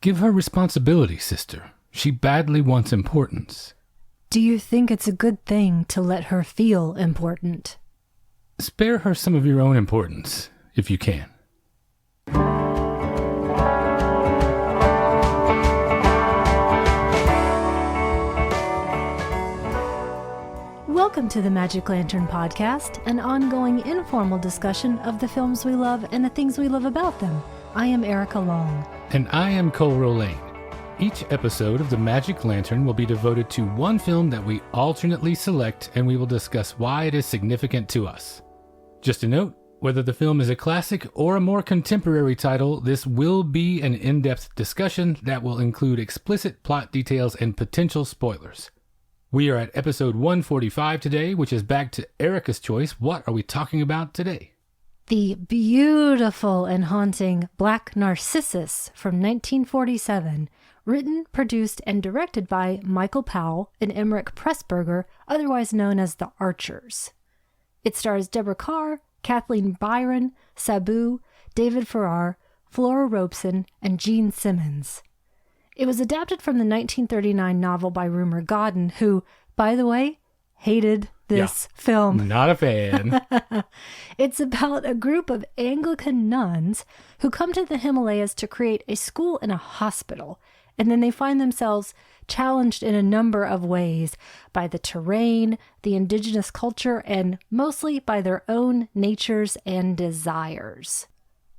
Give her responsibility, sister. She badly wants importance. Do you think it's a good thing to let her feel important? Spare her some of your own importance, if you can. Welcome to the Magic Lantern Podcast, an ongoing informal discussion of the films we love and the things we love about them. I am Erica Long. And I am Cole Rolane. Each episode of the Magic Lantern will be devoted to one film that we alternately select, and we will discuss why it is significant to us. Just a note, whether the film is a classic or a more contemporary title, this will be an in-depth discussion that will include explicit plot details and potential spoilers. We are at episode 145 today, which is back to Erica's choice. What are we talking about today? The beautiful and haunting Black Narcissus from 1947, written, produced, and directed by Michael Powell and Emmerich Pressburger, otherwise known as The Archers. It stars Deborah Kerr, Kathleen Byron, Sabu, David Farrar, Flora Robeson, and Gene Simmons. It was adapted from the 1939 novel by Rumer Godden, who, by the way, hated this film. Not a fan. It's about a group of Anglican nuns who come to the Himalayas to create a school and a hospital, and then they find themselves challenged in a number of ways by the terrain, the indigenous culture, and mostly by their own natures and desires.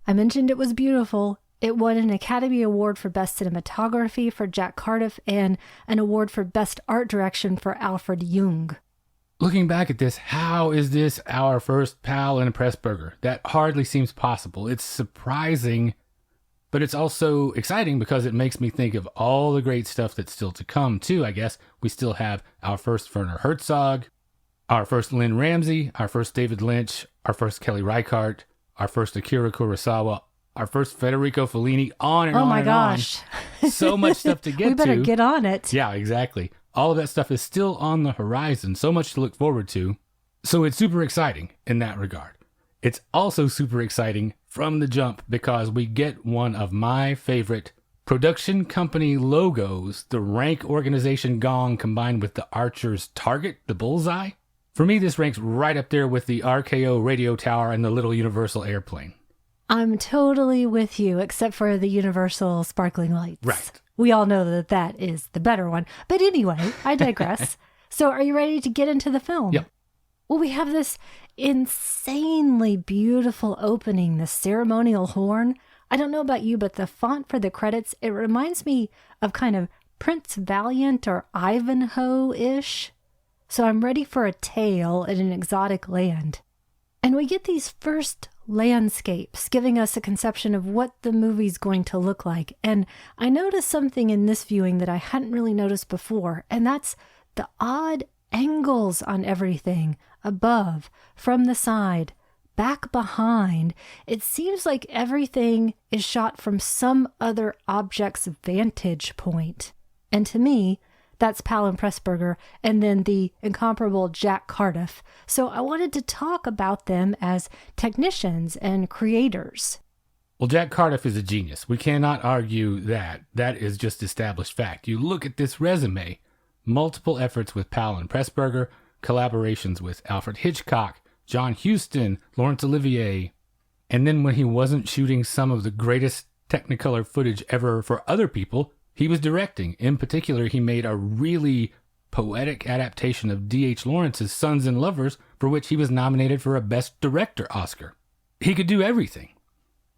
I mentioned it was beautiful. It won an Academy Award for Best Cinematography for Jack Cardiff and an award for Best Art Direction for Alfred Jung. Looking back at this, how is this our first Powell and Pressburger? That hardly seems possible. It's surprising, but it's also exciting because it makes me think of all the great stuff that's still to come, too, I guess. We still have our first Werner Herzog, our first Lynn Ramsey, our first David Lynch, our first Kelly Reichardt, our first Akira Kurosawa, our first Federico Fellini, on and on. Oh my and gosh. On. So much stuff to get to. We better get on it. Yeah, exactly. All of that stuff is still on the horizon. So much to look forward to. So it's super exciting in that regard. It's also super exciting from the jump because we get one of my favorite production company logos, the rank organization gong combined with the Archer's target, the bullseye. For me, this ranks right up there with the RKO radio tower and the little Universal airplane. I'm totally with you, except for the Universal sparkling lights. Right. We all know that that is the better one. But anyway, I digress. So are you ready to get into the film? Yep. Well, we have this insanely beautiful opening, the ceremonial horn. I don't know about you, but the font for the credits, it reminds me of kind of Prince Valiant or Ivanhoe-ish. So I'm ready for a tale in an exotic land. And we get these first landscapes, giving us a conception of what the movie's going to look like. And I noticed something in this viewing that I hadn't really noticed before, and that's the odd angles on everything. Above, from the side, back behind. It seems like everything is shot from some other object's vantage point. And to me, that's Powell and Pressburger, and then the incomparable Jack Cardiff. So I wanted to talk about them as technicians and creators. Well, Jack Cardiff is a genius. We cannot argue that. That is just established fact. You look at this resume, multiple efforts with Powell and Pressburger, collaborations with Alfred Hitchcock, John Huston, Laurence Olivier, and then when he wasn't shooting some of the greatest Technicolor footage ever for other people, he was directing. In particular, he made a really poetic adaptation of D.H. Lawrence's Sons and Lovers, for which he was nominated for a Best Director Oscar. He could do everything.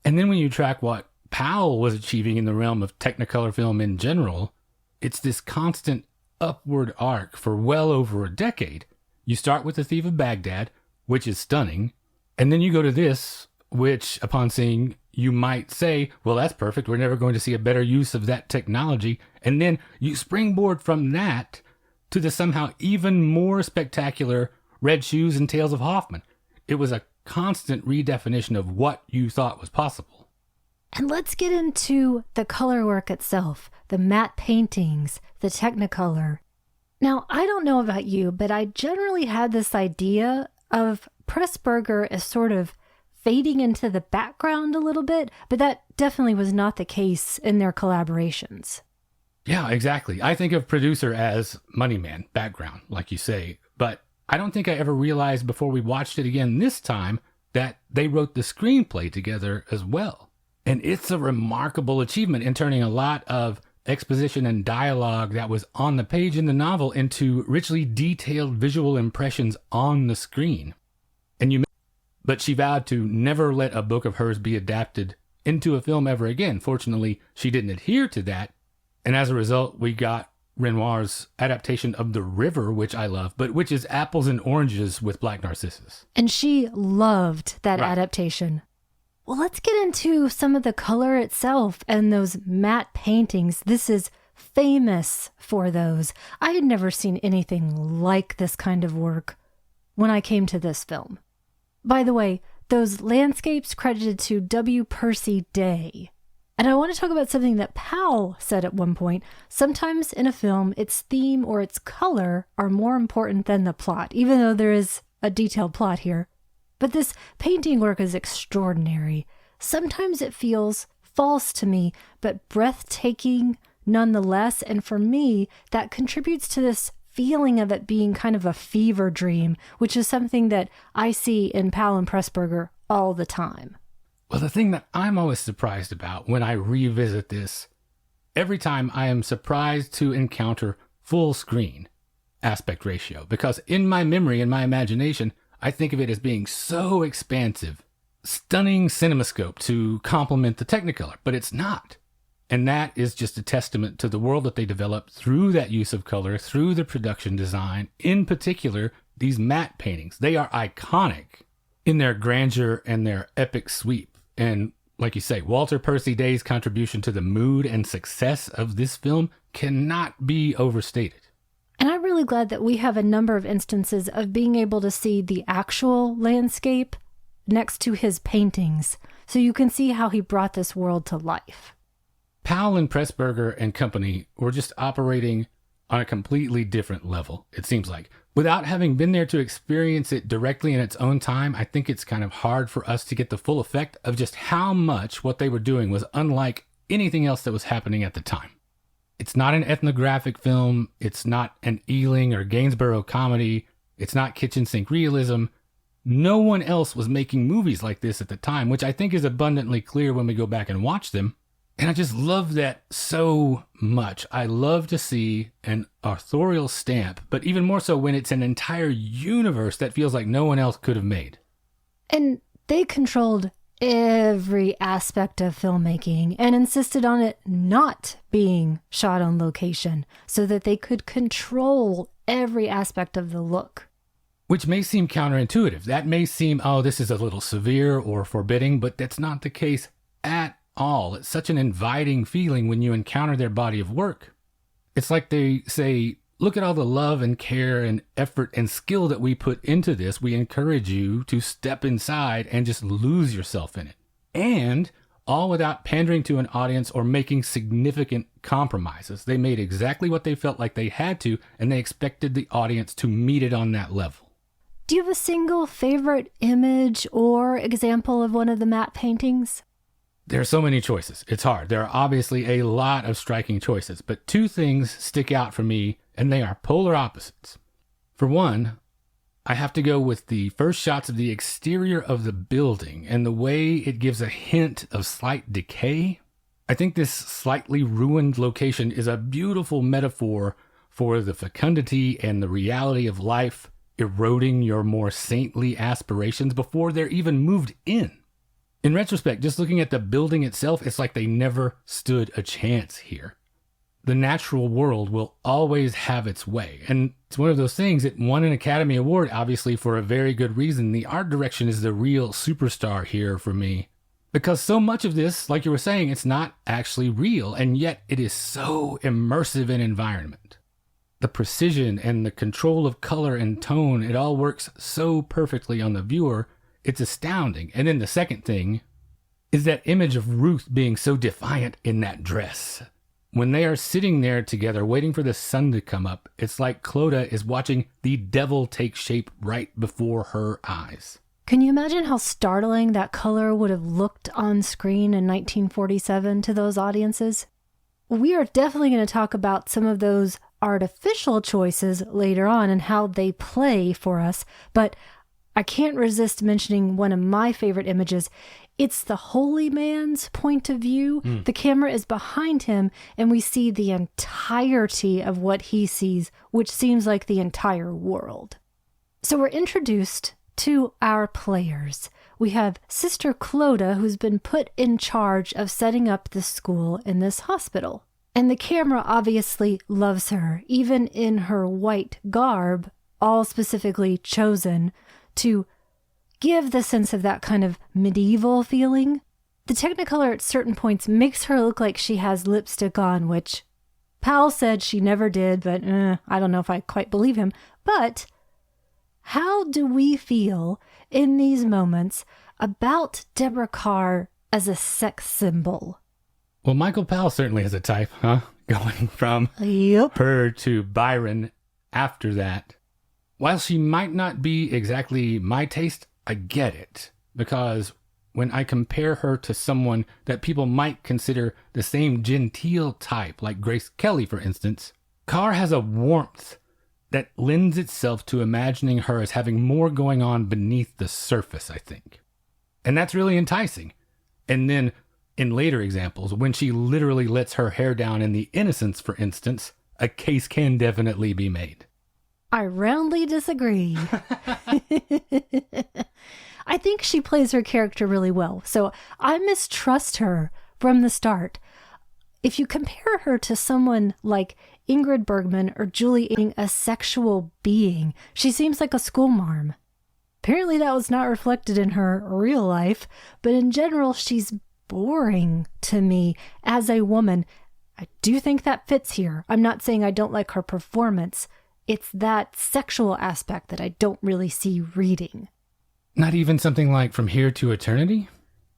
And then when you track what Powell was achieving in the realm of Technicolor film in general, it's this constant upward arc for well over a decade. You start with The Thief of Baghdad, which is stunning, and then you go to this, which, upon seeing, you might say, well, that's perfect. We're never going to see a better use of that technology. And then you springboard from that to the somehow even more spectacular Red Shoes and Tales of Hoffman. It was a constant redefinition of what you thought was possible. And let's get into the color work itself, the matte paintings, the Technicolor. Now, I don't know about you, but I generally had this idea of Pressburger as sort of fading into the background a little bit, but that definitely was not the case in their collaborations. Yeah, exactly. I think of producer as money man, background, like you say, but I don't think I ever realized before we watched it again this time that they wrote the screenplay together as well. And it's a remarkable achievement in turning a lot of exposition and dialogue that was on the page in the novel into richly detailed visual impressions on the screen. But she vowed to never let a book of hers be adapted into a film ever again. Fortunately, she didn't adhere to that. And as a result, we got Renoir's adaptation of The River, which I love, but which is apples and oranges with Black Narcissus. And she loved that Right. adaptation. Well, let's get into some of the color itself and those matte paintings. This is famous for those. I had never seen anything like this kind of work when I came to this film. By the way, those landscapes credited to W. Percy Day. And I want to talk about something that Powell said at one point. Sometimes in a film, its theme or its color are more important than the plot, even though there is a detailed plot here. But this painting work is extraordinary. Sometimes it feels false to me, but breathtaking nonetheless. And for me, that contributes to this feeling of it being kind of a fever dream, which is something that I see in Powell and Pressburger all the time. Well, the thing that I'm always surprised about when I revisit this, every time I am surprised to encounter full screen aspect ratio, because in my memory, in my imagination, I think of it as being so expansive, stunning cinemascope to complement the Technicolor, but it's not. And that is just a testament to the world that they developed through that use of color, through the production design, in particular, these matte paintings. They are iconic in their grandeur and their epic sweep. And like you say, Walter Percy Day's contribution to the mood and success of this film cannot be overstated. And I'm really glad that we have a number of instances of being able to see the actual landscape next to his paintings, so you can see how he brought this world to life. Powell and Pressburger and company were just operating on a completely different level, it seems like. Without having been there to experience it directly in its own time, I think it's kind of hard for us to get the full effect of just how much what they were doing was unlike anything else that was happening at the time. It's not an ethnographic film. It's not an Ealing or Gainsborough comedy. It's not kitchen sink realism. No one else was making movies like this at the time, which I think is abundantly clear when we go back and watch them. And I just love that so much. I love to see an authorial stamp, but even more so when it's an entire universe that feels like no one else could have made. And they controlled every aspect of filmmaking and insisted on it not being shot on location so that they could control every aspect of the look. Which may seem counterintuitive. That may seem, oh, this is a little severe or forbidding, but that's not the case at all. It's such an inviting feeling when you encounter their body of work. It's like they say, look at all the love and care and effort and skill that we put into this. We encourage you to step inside and just lose yourself in it. And all without pandering to an audience or making significant compromises. They made exactly what they felt like they had to, and they expected the audience to meet it on that level. Do you have a single favorite image or example of one of the matte paintings? There are so many choices. It's hard. There are obviously a lot of striking choices, but two things stick out for me, and they are polar opposites. For one, I have to go with the first shots of the exterior of the building and the way it gives a hint of slight decay. I think this slightly ruined location is a beautiful metaphor for the fecundity and the reality of life eroding your more saintly aspirations before they're even moved in. In retrospect, just looking at the building itself, it's like they never stood a chance here. The natural world will always have its way. And it's one of those things that won an Academy Award, obviously, for a very good reason. The art direction is the real superstar here for me. Because so much of this, like you were saying, it's not actually real, and yet it is so immersive in environment. The precision and the control of color and tone, it all works so perfectly on the viewer. It's astounding. And then the second thing is that image of Ruth being so defiant in that dress. When they are sitting there together waiting for the sun to come up, it's like Clodagh is watching the devil take shape right before her eyes. Can you imagine how startling that color would have looked on screen in 1947 to those audiences? We are definitely going to talk about some of those artificial choices later on and how they play for us, but I can't resist mentioning one of my favorite images. It's the holy man's point of view. The camera is behind him, and we see the entirety of what he sees, which seems like the entire world. So we're introduced to our players. We have Sister Clodagh, who's been put in charge of setting up the school in this hospital. And the camera obviously loves her, even in her white garb, all specifically chosen to give the sense of that kind of medieval feeling. The Technicolor at certain points makes her look like she has lipstick on, which Powell said she never did, but I don't know if I quite believe him. But how do we feel in these moments about Deborah Kerr as a sex symbol? Well, Michael Powell certainly has a type, huh? Going from Yep. her to Byron after that. While she might not be exactly my taste, I get it. Because when I compare her to someone that people might consider the same genteel type, like Grace Kelly, for instance, Kerr has a warmth that lends itself to imagining her as having more going on beneath the surface, I think. And that's really enticing. And then in later examples, when she literally lets her hair down in The Innocents, for instance, a case can definitely be made. I roundly disagree. I think she plays her character really well, so I mistrust her from the start. If you compare her to someone like Ingrid Bergman or Julie being a sexual being, she seems like a schoolmarm. Apparently that was not reflected in her real life, but in general, she's boring to me as a woman. I do think that fits here. I'm not saying I don't like her performance. It's that sexual aspect that I don't really see reading. Not even something like From Here to Eternity?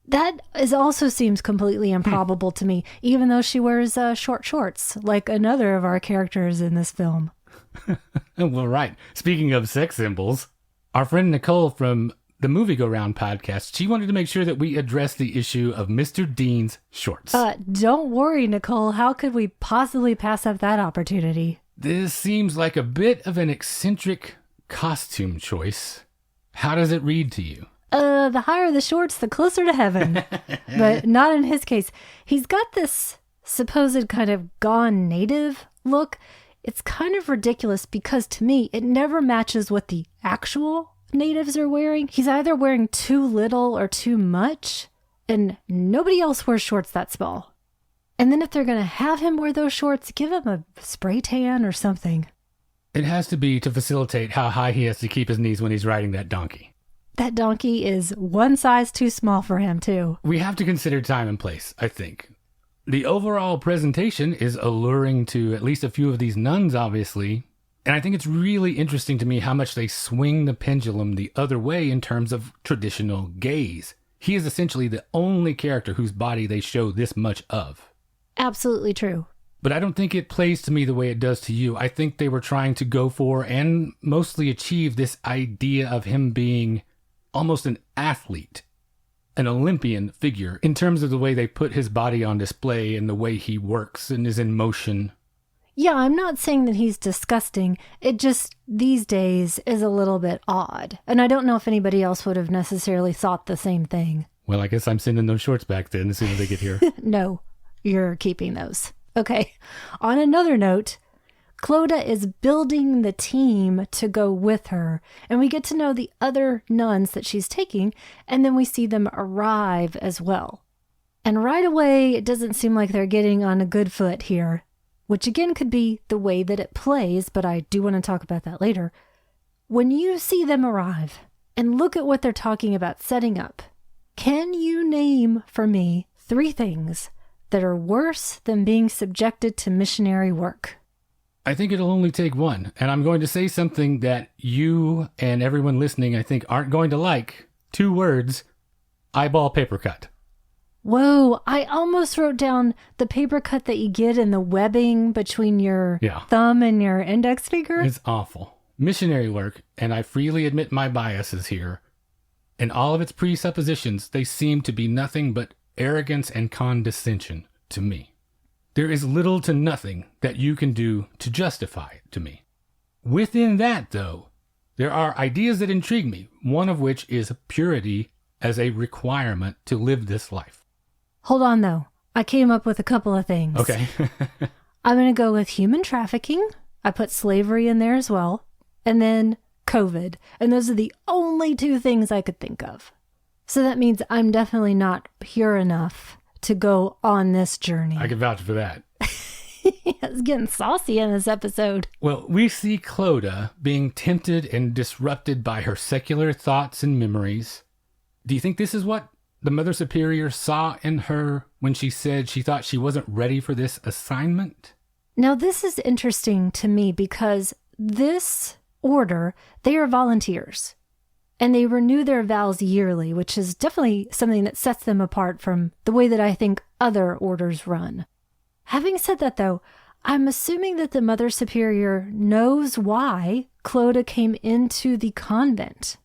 That also seems completely improbable to me, even though she wears short shorts, like another of our characters in this film. Well, right. Speaking of sex symbols, our friend Nicole from the Movie Go Round podcast, she wanted to make sure that we address the issue of Mr. Dean's shorts. Don't worry, Nicole. How could we possibly pass up that opportunity? This seems like a bit of an eccentric costume choice. How does it read to you? The higher the shorts, the closer to heaven. But not in his case. He's got this supposed kind of gone native look. It's kind of ridiculous because to me, it never matches what the actual natives are wearing. He's either wearing too little or too much, and nobody else wears shorts that small. And then if they're going to have him wear those shorts, give him a spray tan or something. It has to be to facilitate how high he has to keep his knees when he's riding that donkey. That donkey is one size too small for him, too. We have to consider time and place, I think. The overall presentation is alluring to at least a few of these nuns, obviously. And I think it's really interesting to me how much they swing the pendulum the other way in terms of traditional gaze. He is essentially the only character whose body they show this much of. Absolutely true. But I don't think it plays to me the way it does to you. I think they were trying to go for and mostly achieve this idea of him being almost an athlete, an Olympian figure, in terms of the way they put his body on display and the way he works and is in motion. Yeah, I'm not saying that he's disgusting. It just, these days, is a little bit odd. And I don't know if anybody else would have necessarily thought the same thing. Well, I guess I'm sending those shorts back then as soon as they get here. No, you're keeping those. Okay. On another note, Clodagh is building the team to go with her, and we get to know the other nuns that she's taking, and then we see them arrive as well. And right away, it doesn't seem like they're getting on a good foot here, which again could be the way that it plays, but I do want to talk about that later. When you see them arrive and look at what they're talking about setting up, can you name for me 3 things that are worse than being subjected to missionary work? I think it'll only take one, and I'm going to say something that you and everyone listening, I think, aren't going to like. 2 words: eyeball paper cut. Whoa, I almost wrote down the paper cut that you get in the webbing between your thumb and your index finger. It's awful. Missionary work, and I freely admit my biases here, In all of its presuppositions, they seem to be nothing but arrogance and condescension to me. There is little to nothing that you can do to justify it to me. Within that, though, there are ideas that intrigue me, one of which is purity as a requirement to live this life. Hold on, though. I came up with a couple of things. Okay. I'm going to go with human trafficking. I put slavery in there as well. And then COVID. And those are the only two things I could think of. So that means I'm definitely not pure enough to go on this journey. I can vouch for that. It's getting saucy in this episode. Well, we see Clodagh being tempted and disrupted by her secular thoughts and memories. Do you think this is what the Mother Superior saw in her when she said she thought she wasn't ready for this assignment? Now, this is interesting to me because this order, they are volunteers. And they renew their vows yearly, which is definitely something that sets them apart from the way that I think other orders run. Having said that, though, I'm assuming that the Mother Superior knows why Clodagh came into the convent.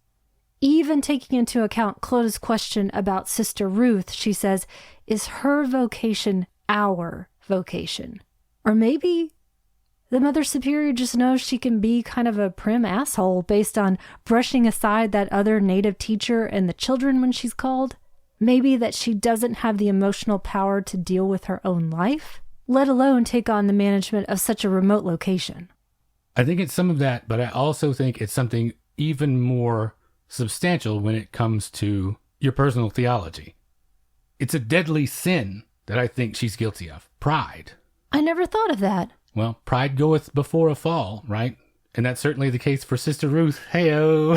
Even taking into account Clodagh's question about Sister Ruth, she says, is her vocation our vocation? Or maybe the Mother Superior just knows she can be kind of a prim asshole based on brushing aside that other native teacher and the children when she's called. Maybe that she doesn't have the emotional power to deal with her own life, let alone take on the management of such a remote location. I think it's some of that, but I also think it's something even more substantial when it comes to your personal theology. It's a deadly sin that I think she's guilty of. Pride. I never thought of that. Well, pride goeth before a fall, right? And that's certainly the case for Sister Ruth. Hey-o.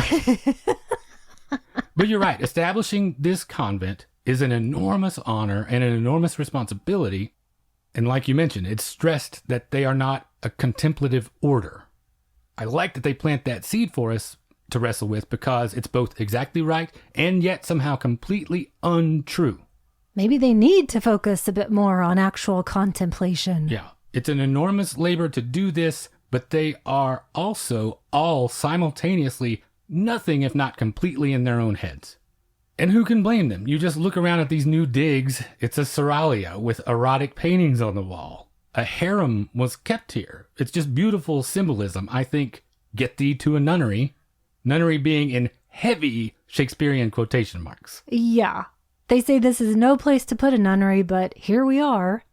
But you're right. Establishing this convent is an enormous honor and an enormous responsibility. And like you mentioned, it's stressed that they are not a contemplative order. I like that they plant that seed for us to wrestle with because it's both exactly right and yet somehow completely untrue. Maybe they need to focus a bit more on actual contemplation. Yeah. It's an enormous labor to do this, but they are also all simultaneously nothing if not completely in their own heads. And who can blame them? You just look around at these new digs. It's a seraglio with erotic paintings on the wall. A harem was kept here. It's just beautiful symbolism. I think, get thee to a nunnery. Nunnery being in heavy Shakespearean quotation marks. Yeah. They say this is no place to put a nunnery, but here we are.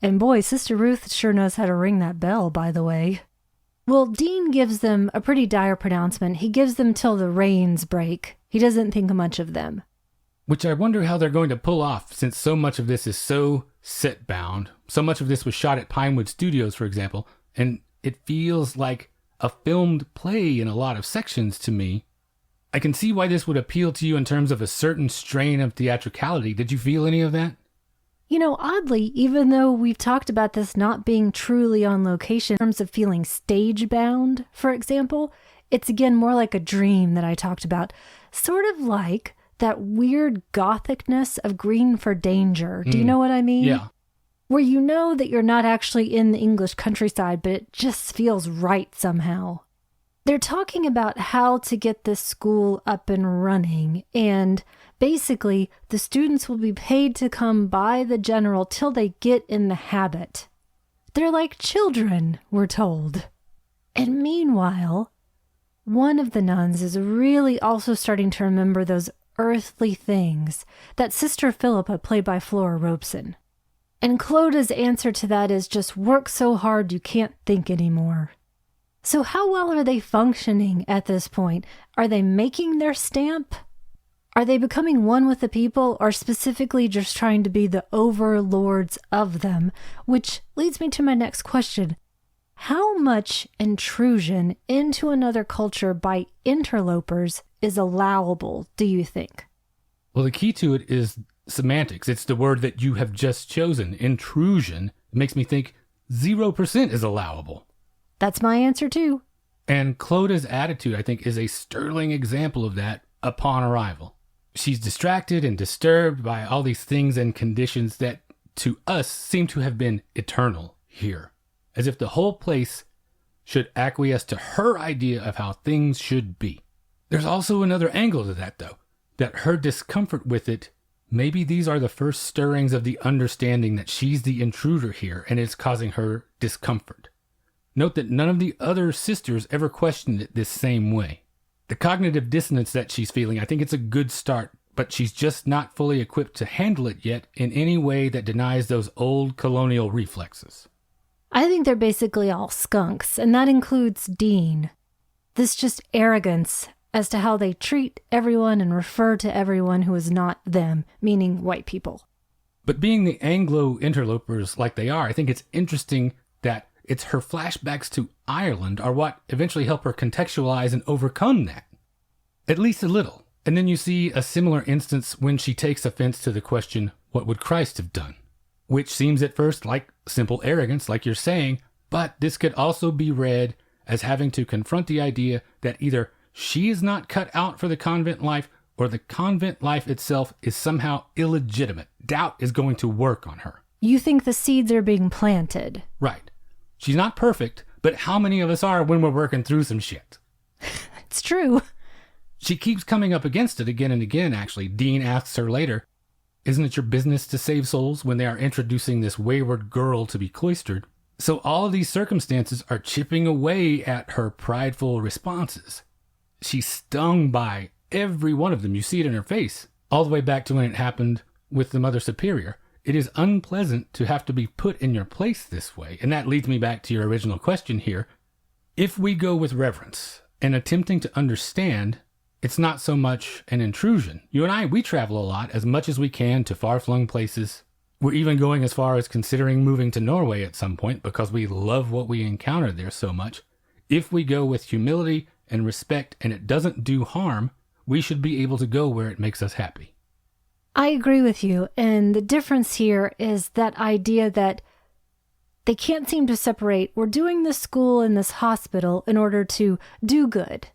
And boy, Sister Ruth sure knows how to ring that bell, by the way. Well, Dean gives them a pretty dire pronouncement. He gives them till the rains break. He doesn't think much of them. Which I wonder how they're going to pull off, since so much of this is so set-bound. So much of this was shot at Pinewood Studios, for example, and it feels like a filmed play in a lot of sections to me. I can see why this would appeal to you in terms of a certain strain of theatricality. Did you feel any of that? You know, oddly, even though we've talked about this not being truly on location in terms of feeling stage-bound, for example, it's again more like a dream that I talked about. Sort of like that weird gothicness of Green for Danger. Do you know what I mean? Yeah. Where you know that you're not actually in the English countryside, but it just feels right somehow. They're talking about how to get this school up and running, and basically the students will be paid to come by the general till they get in the habit. They're like children, we're told. And meanwhile, one of the nuns is really also starting to remember those earthly things that Sister Philippa, played by Flora Robeson. And Clodagh's answer to that is just work so hard you can't think anymore. So how well are they functioning at this point? Are they making their stamp? Are they becoming one with the people, or specifically just trying to be the overlords of them? Which leads me to my next question. How much intrusion into another culture by interlopers is allowable, do you think? Well, the key to it is semantics. It's the word that you have just chosen. Intrusion. It makes me think 0% is allowable. That's my answer too. And Clodagh's attitude, I think, is a sterling example of that upon arrival. She's distracted and disturbed by all these things and conditions that to us seem to have been eternal here. As if the whole place should acquiesce to her idea of how things should be. There's also another angle to that, though. that her discomfort with it, maybe these are the first stirrings of the understanding that she's the intruder here and it's causing her discomfort. Note that none of the other sisters ever questioned it this same way. The cognitive dissonance that she's feeling, I think it's a good start, but she's just not fully equipped to handle it yet in any way that denies those old colonial reflexes. I think they're basically all skunks, and that includes Dean. This just arrogance as to how they treat everyone and refer to everyone who is not them, meaning white people. But being the Anglo interlopers like they are, I think it's interesting that it's her flashbacks to Ireland are what eventually help her contextualize and overcome that. At least a little. And then you see a similar instance when she takes offense to the question, what would Christ have done? Which seems at first like simple arrogance, like you're saying, but this could also be read as having to confront the idea that either she is not cut out for the convent life or the convent life itself is somehow illegitimate. Doubt is going to work on her. You think the seeds are being planted. Right. She's not perfect, but how many of us are when we're working through some shit? It's true. She keeps coming up against it again and again, actually. Dean asks her later, isn't it your business to save souls when they are introducing this wayward girl to be cloistered? So all of these circumstances are chipping away at her prideful responses. She's stung by every one of them. You see it in her face, all the way back to when it happened with the Mother Superior. It is unpleasant to have to be put in your place this way. And that leads me back to your original question here. If we go with reverence and attempting to understand, it's not so much an intrusion. You and I, we travel a lot, as much as we can, to far-flung places. We're even going as far as considering moving to Norway at some point because we love what we encounter there so much. If we go with humility and respect and it doesn't do harm, we should be able to go where it makes us happy. I agree with you. And the difference here is that idea that they can't seem to separate. We're doing this school and this hospital in order to do good.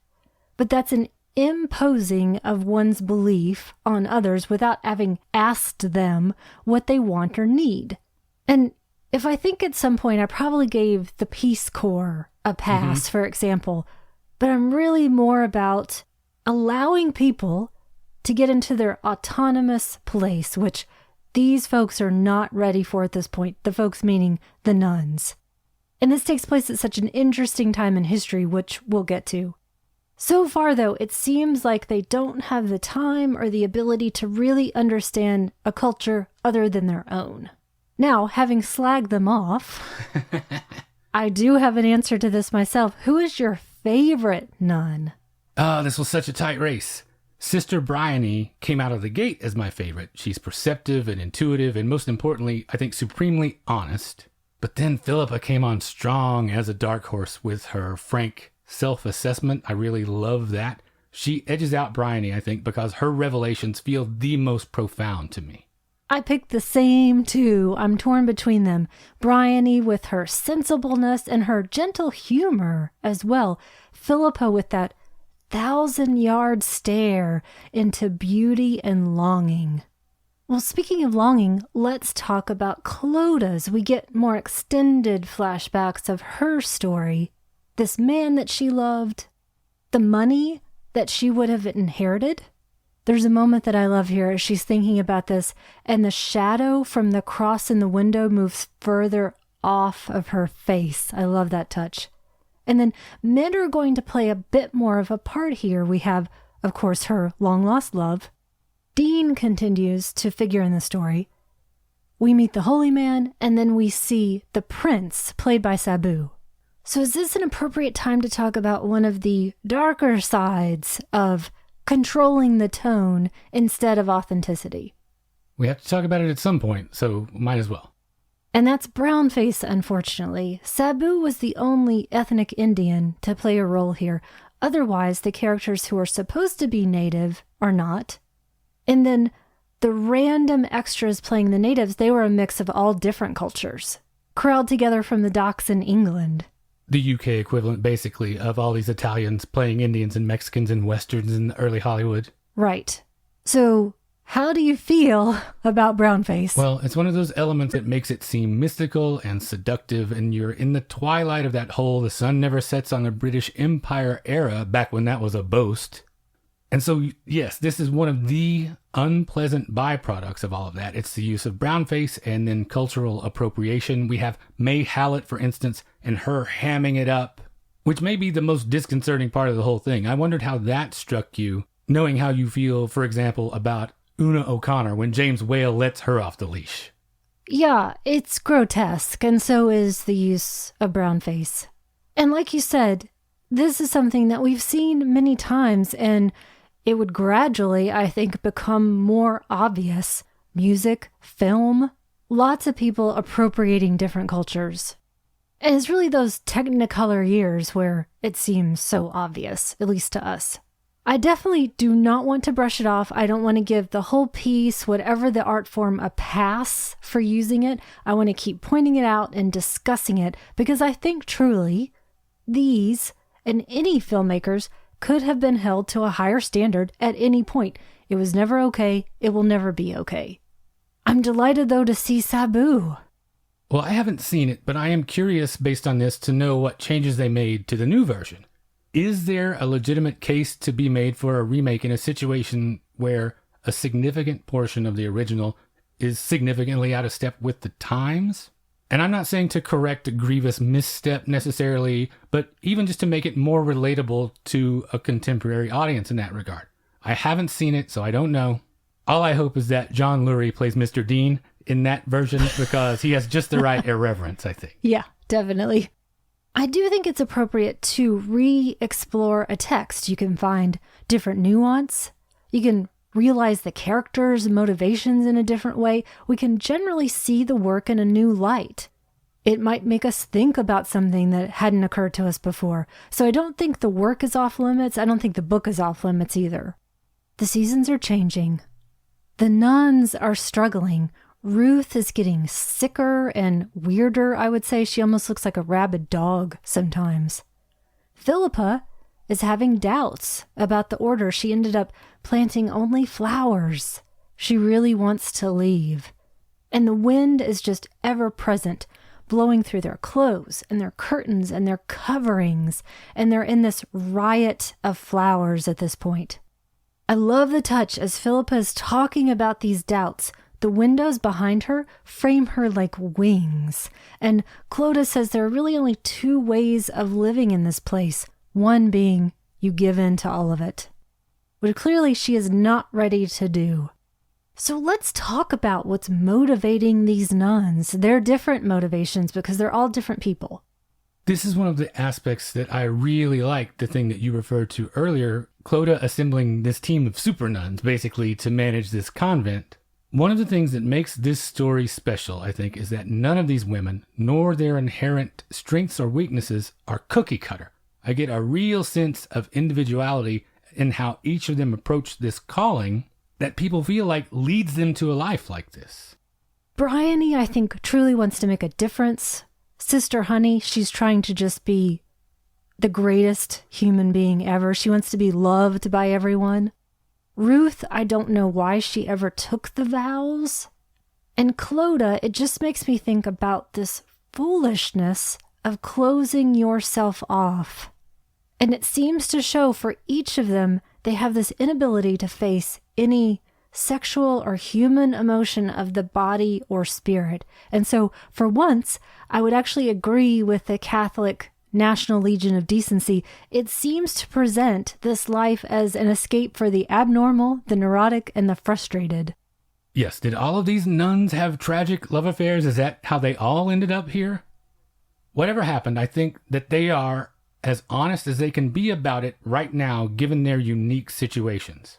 But that's an imposing of one's belief on others without having asked them what they want or need. And if I think at some point I probably gave the Peace Corps a pass, for example, but I'm really more about allowing people to get into their autonomous place, which these folks are not ready for at this point, the folks meaning the nuns. And this takes place at such an interesting time in history, which we'll get to. So far, though, it seems like they don't have the time or the ability to really understand a culture other than their own. Now, having slagged them off, I do have an answer to this myself. Who is your favorite nun? Oh, this was such a tight race. Sister Bryony came out of the gate as my favorite. She's perceptive and intuitive and most importantly, I think supremely honest. But then Philippa came on strong as a dark horse with her frank self-assessment. I really love that. She edges out Bryony, I think, because her revelations feel the most profound to me. I picked the same too. I'm torn between them. Bryony with her sensibleness and her gentle humor as well. Philippa with that 1,000-yard stare into beauty and longing. Well, speaking of longing, let's talk about Clodagh's. We get more extended flashbacks of her story. This man that she loved, the money that she would have inherited. There's a moment that I love here as she's thinking about this, and the shadow from the cross in the window moves further off of her face. I love that touch. And then men are going to play a bit more of a part here. We have, of course, her long-lost love. Dean continues to figure in the story. We meet the holy man, and then we see the prince, played by Sabu. So is this an appropriate time to talk about one of the darker sides of controlling the tone instead of authenticity? We have to talk about it at some point, so might as well. And that's brownface, unfortunately. Sabu was the only ethnic Indian to play a role here. Otherwise, the characters who are supposed to be native are not. And then the random extras playing the natives, they were a mix of all different cultures, crowded together from the docks in England. The UK equivalent, basically, of all these Italians playing Indians and Mexicans and Westerns in early Hollywood. Right. So how do you feel about brownface? Well, it's one of those elements that makes it seem mystical and seductive, and you're in the twilight of that whole the sun never sets on the British Empire era, back when that was a boast. And so, yes, this is one of the unpleasant byproducts of all of that. It's the use of brownface and then cultural appropriation. We have May Hallett, for instance, and her hamming it up, which may be the most disconcerting part of the whole thing. I wondered how that struck you, knowing how you feel, for example, about Una O'Connor when James Whale lets her off the leash. Yeah, it's grotesque, and so is the use of brownface. And like you said, this is something that we've seen many times, and it would gradually, I think, become more obvious. Music, film, lots of people appropriating different cultures. And it's really those Technicolor years where it seems so obvious, at least to us. I definitely do not want to brush it off. I don't want to give the whole piece, whatever the art form, a pass for using it. I want to keep pointing it out and discussing it because I think truly these and any filmmakers could have been held to a higher standard at any point. It was never okay. It will never be okay. I'm delighted, though, to see Sabu. Well, I haven't seen it, but I am curious, based on this, to know what changes they made to the new version. Is there a legitimate case to be made for a remake in a situation where a significant portion of the original is significantly out of step with the times? And I'm not saying to correct a grievous misstep necessarily, but even just to make it more relatable to a contemporary audience in that regard. I haven't seen it, so I don't know. All I hope is that John Lurie plays Mr. Dean in that version because he has just the right irreverence, I think. Yeah, definitely. I do think it's appropriate to re-explore a text. You can find different nuance. You can realize the characters' motivations in a different way. We can generally see the work in a new light. It might make us think about something that hadn't occurred to us before. So I don't think the work is off limits. I don't think the book is off limits either. The seasons are changing. The nuns are struggling. Ruth is getting sicker and weirder, I would say. She almost looks like a rabid dog sometimes. Philippa is having doubts about the order. She ended up planting only flowers. She really wants to leave. And the wind is just ever present, blowing through their clothes and their curtains and their coverings. And they're in this riot of flowers at this point. I love the touch as Philippa is talking about these doubts. The windows behind her frame her like wings. And Clodagh says there are really only two ways of living in this place. One being you give in to all of it, which clearly she is not ready to do. So let's talk about what's motivating these nuns. They're different motivations because they're all different people. This is one of the aspects that I really like, the thing that you referred to earlier, Clodagh assembling this team of super nuns basically to manage this convent. One of the things that makes this story special, I think, is that none of these women, nor their inherent strengths or weaknesses, are cookie cutter. I get a real sense of individuality in how each of them approach this calling that people feel like leads them to a life like this. Bryony, I think, truly wants to make a difference. Sister Honey, she's trying to just be the greatest human being ever. She wants to be loved by everyone. Ruth, I don't know why she ever took the vows. And Clodagh, it just makes me think about this foolishness of closing yourself off. And it seems to show for each of them, they have this inability to face any sexual or human emotion of the body or spirit. And so, for once, I would actually agree with the Catholic National Legion of Decency. It seems to present this life as an escape for the abnormal, the neurotic, and the frustrated. Yes, did all of these nuns have tragic love affairs? Is that how they all ended up here? Whatever happened, I think that they are as honest as they can be about it right now, given their unique situations.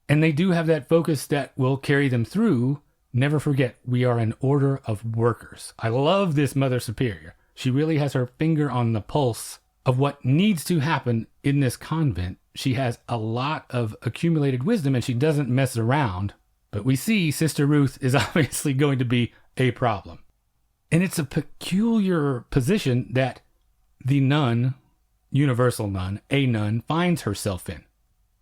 And they do have that focus that will carry them through. Never forget, we are an order of workers. I love this Mother Superior. She really has her finger on the pulse of what needs to happen in this convent. She has a lot of accumulated wisdom and she doesn't mess around. But we see Sister Ruth is obviously going to be a problem. And it's a peculiar position that the nun, universal nun, a nun, finds herself in.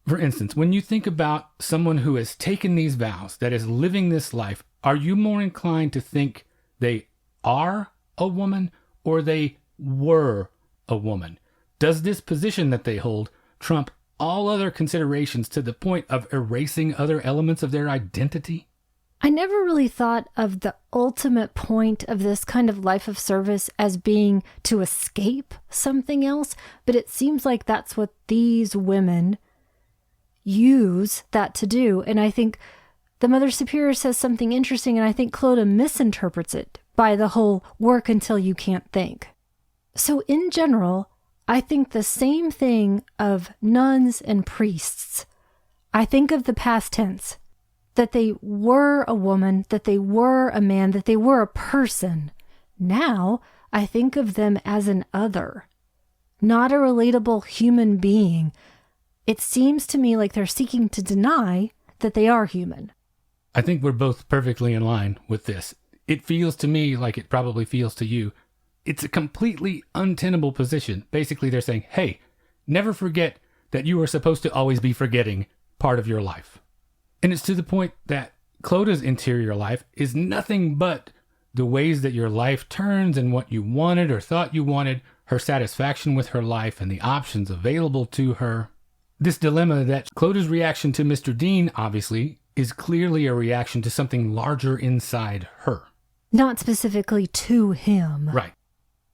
For instance, when you think about someone who has taken these vows, that is living this life, are you more inclined to think they are a woman or they were a woman? Does this position that they hold trump all other considerations to the point of erasing other elements of their identity? I never really thought of the ultimate point of this kind of life of service as being to escape something else, but it seems like that's what these women use that to do. And I think the Mother Superior says something interesting, and I think Clodagh misinterprets it by the whole work until you can't think. So in general, I think the same thing of nuns and priests. I think of the past tense, that they were a woman, that they were a man, that they were a person. Now, I think of them as an other, not a relatable human being. It seems to me like they're seeking to deny that they are human. I think we're both perfectly in line with this. It feels to me like it probably feels to you. It's a completely untenable position. Basically, they're saying, hey, never forget that you are supposed to always be forgetting part of your life. And it's to the point that Clodagh's interior life is nothing but the ways that your life turns and what you wanted or thought you wanted, her satisfaction with her life and the options available to her. This dilemma that Clodagh's reaction to Mr. Dean, obviously, is clearly a reaction to something larger inside her. Not specifically to him. Right.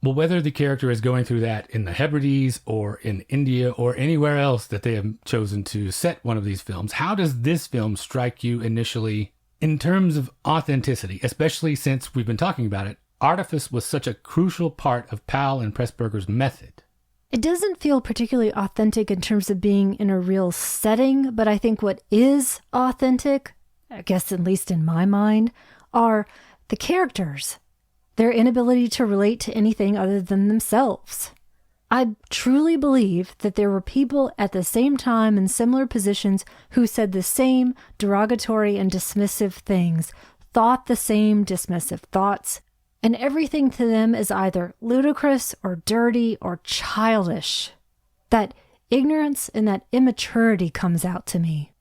Well, whether the character is going through that in the Hebrides or in India or anywhere else that they have chosen to set one of these films, how does this film strike you initially in terms of authenticity, especially since we've been talking about it? Artifice was such a crucial part of Powell and Pressburger's method. It doesn't feel particularly authentic in terms of being in a real setting, but I think what is authentic, I guess at least in my mind, are the characters. Their inability to relate to anything other than themselves. I truly believe that there were people at the same time in similar positions who said the same derogatory and dismissive things, thought the same dismissive thoughts, and everything to them is either ludicrous or dirty or childish. That ignorance and that immaturity comes out to me.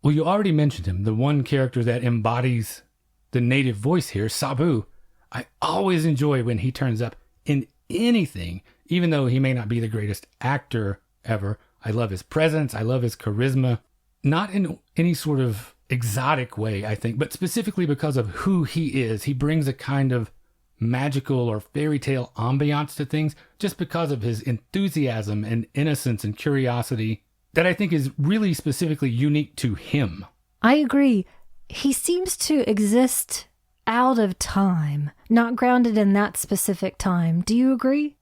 Well, you already mentioned him, the one character that embodies the native voice here, Sabu. I always enjoy when he turns up in anything, even though he may not be the greatest actor ever. I love his presence. I love his charisma. Not in any sort of exotic way, I think, but specifically because of who he is. He brings a kind of magical or fairy tale ambiance to things just because of his enthusiasm and innocence and curiosity that I think is really specifically unique to him. I agree. He seems to exist out of time, not grounded in that specific time. Do you agree?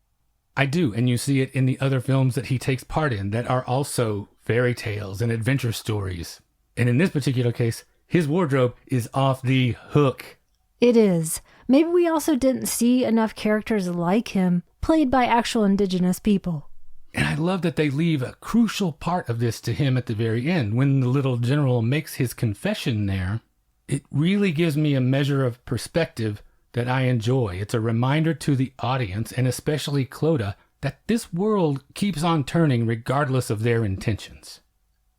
I do, and you see it in the other films that he takes part in that are also fairy tales and adventure stories. And in this particular case, his wardrobe is off the hook. It is. Maybe we also didn't see enough characters like him, played by actual indigenous people. And I love that they leave a crucial part of this to him at the very end. When the little general makes his confession there, it really gives me a measure of perspective that I enjoy. It's a reminder to the audience, and especially Clodagh, that this world keeps on turning regardless of their intentions.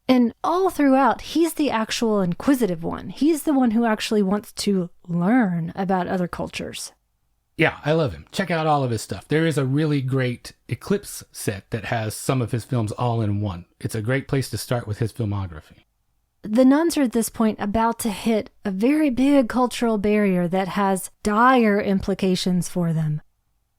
And all throughout, he's the actual inquisitive one. He's the one who actually wants to learn about other cultures. Yeah, I love him. Check out all of his stuff. There is a really great Eclipse set that has some of his films all in one. It's a great place to start with his filmography. The nuns are at this point about to hit a very big cultural barrier that has dire implications for them.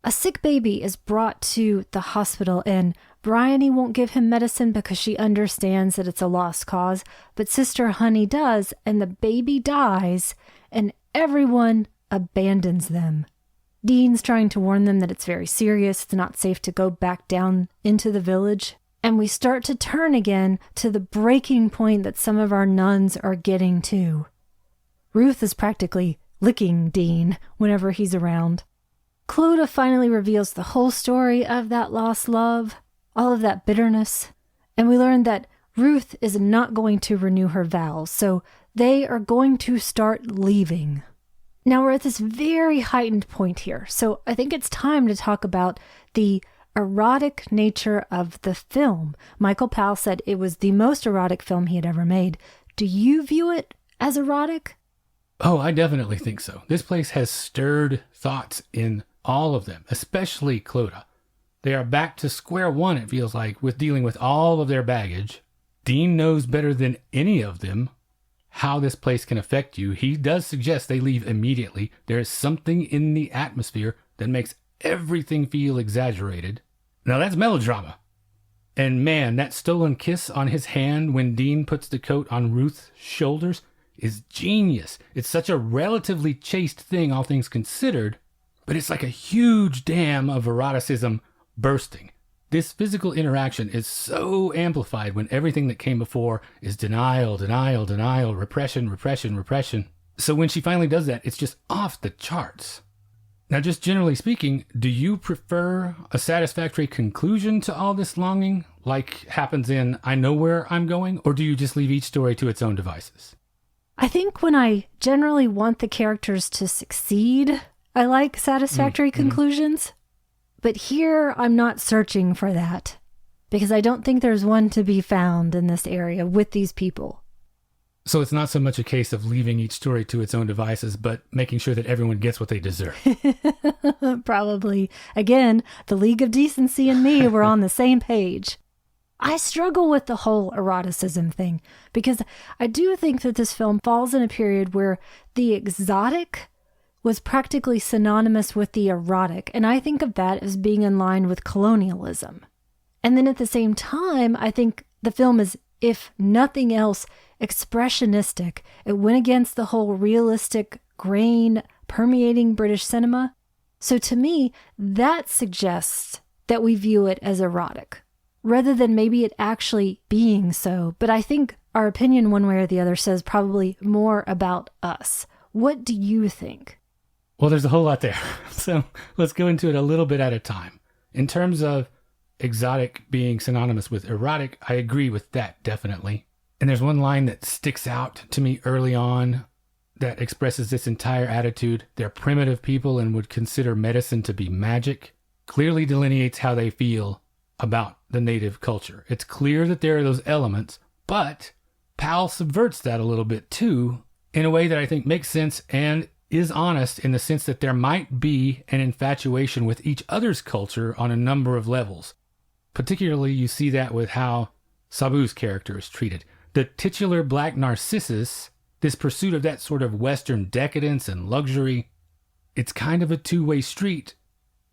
A sick baby is brought to the hospital, and Bryony won't give him medicine because she understands that it's a lost cause, but Sister Honey does, and the baby dies, and everyone abandons them. Dean's trying to warn them that it's very serious, it's not safe to go back down into the village. And we start to turn again to the breaking point that some of our nuns are getting to. Ruth is practically licking Dean whenever he's around. Clodagh finally reveals the whole story of that lost love, all of that bitterness, and we learn that Ruth is not going to renew her vows, so they are going to start leaving. Now we're at this very heightened point here, so I think it's time to talk about the erotic nature of the film. Michael Powell said it was the most erotic film he had ever made. Do you view it as erotic? Oh, I definitely think so. This place has stirred thoughts in all of them, especially Clodagh. They are back to square one, it feels like, with dealing with all of their baggage, Dean knows better than any of them how this place can affect you. He does suggest they leave immediately. There is something in the atmosphere that makes everything feel exaggerated. Now that's melodrama. And man, that stolen kiss on his hand when Dean puts the coat on Ruth's shoulders is genius. It's such a relatively chaste thing, all things considered, but it's like a huge dam of eroticism bursting. This physical interaction is so amplified when everything that came before is denial, denial, denial, repression, repression, repression. So when she finally does that, it's just off the charts. Now, just generally speaking, do you prefer a satisfactory conclusion to all this longing, like happens in I Know Where I'm Going, or do you just leave each story to its own devices? I think when I generally want the characters to succeed, I like satisfactory conclusions. But here, I'm not searching for that, because I don't think there's one to be found in this area with these people. So it's not so much a case of leaving each story to its own devices, but making sure that everyone gets what they deserve. Probably. Again, the League of Decency and me were on the same page. I struggle with the whole eroticism thing, because I do think that this film falls in a period where the exotic was practically synonymous with the erotic, and I think of that as being in line with colonialism. And then at the same time, I think the film is, if nothing else, expressionistic. It went against the whole realistic grain permeating British cinema. So to me, that suggests that we view it as erotic, rather than maybe it actually being so. But I think our opinion one way or the other says probably more about us. What do you think? Well, there's a whole lot there. So let's go into it a little bit at a time. In terms of exotic being synonymous with erotic, I agree with that, definitely. And there's one line that sticks out to me early on that expresses this entire attitude. They're primitive people and would consider medicine to be magic. Clearly delineates how they feel about the native culture. It's clear that there are those elements, but Powell subverts that a little bit too, in a way that I think makes sense and is honest, in the sense that there might be an infatuation with each other's culture on a number of levels. Particularly, you see that with how Sabu's character is treated. The titular Black Narcissus, this pursuit of that sort of Western decadence and luxury, it's kind of a two-way street,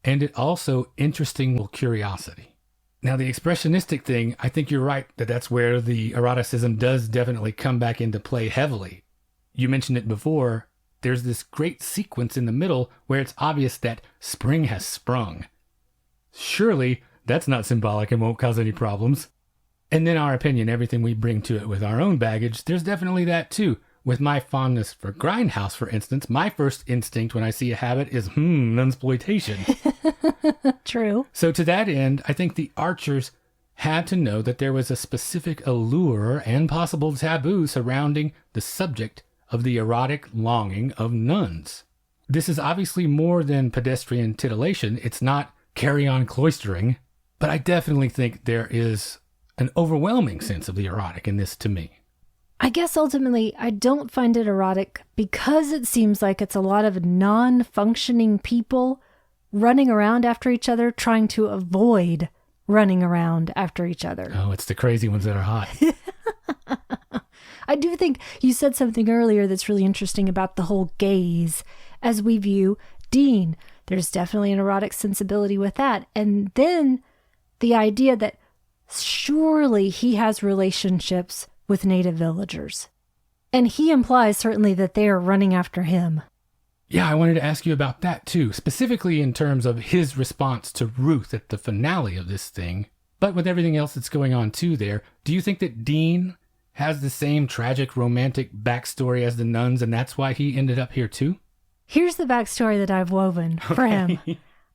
and it also interesting curiosity. Now, the expressionistic thing, I think you're right that that's where the eroticism does definitely come back into play heavily. You mentioned it before. There's this great sequence in the middle where it's obvious that spring has sprung. Surely that's not symbolic and won't cause any problems. And then our opinion, everything we bring to it with our own baggage, there's definitely that too. With my fondness for Grindhouse, for instance, my first instinct when I see a habit is, exploitation. True. So to that end, I think the Archers had to know that there was a specific allure and possible taboo surrounding the subject of the erotic longing of nuns. This is obviously more than pedestrian titillation. It's not carry-on cloistering, but I definitely think there is an overwhelming sense of the erotic in this to me. I guess ultimately I don't find it erotic because it seems like it's a lot of non-functioning people running around after each other, trying to avoid running around after each other. Oh, it's the crazy ones that are hot. I do think you said something earlier that's really interesting about the whole gaze as we view Dean. There's definitely an erotic sensibility with that. And then the idea that surely he has relationships with native villagers. And he implies certainly that they are running after him. Yeah, I wanted to ask you about that too, specifically in terms of his response to Ruth at the finale of this thing. But with everything else that's going on too there, do you think that Dean has the same tragic romantic backstory as the nuns and that's why he ended up here too? Here's the backstory that I've woven for him.